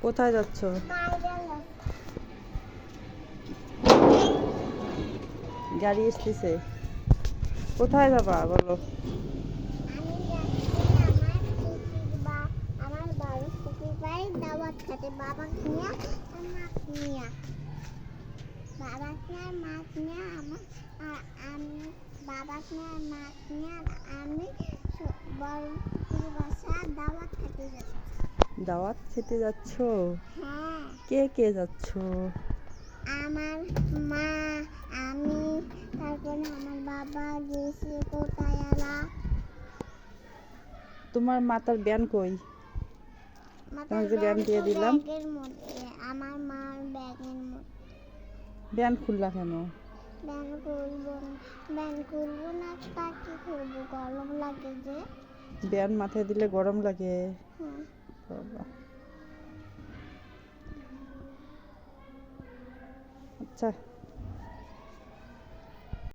কোথায় যাচ্ছ? গাড়ি আসতেছে। কোথায় যাবা বলো? আমার বড় ফুপির বাড়ি দাওয়াত খেতে বাবাকে নিয়ে মাছ নিয়ে বাবাকে আর মাছ নিয়ে আমি বাবাকে আর মাছ নিয়ে আমি বড় ফুপির বাসা দাওয়াত খেতে যাচ্ছি। দাওয়াত খেতে যাচ্ছ? হ্যাঁ। কে কে যাচ্ছ? আমার মা, আমি, তারপরে আমার বাবা গেছে কোথায় আলা। তোমার মাথার ব্যান কই? তোমাকে ব্যান দিয়ে দিলাম। ব্যাগের মধ্যে আমার মার ব্যাগের মধ্যে। ব্যান খুললা কেন? ব্যান খুলবো না, তা কি করবো, গরম লাগে যে। ব্যান মাথায় দিলে গরম লাগে? হুম। বাবা। আচ্ছা।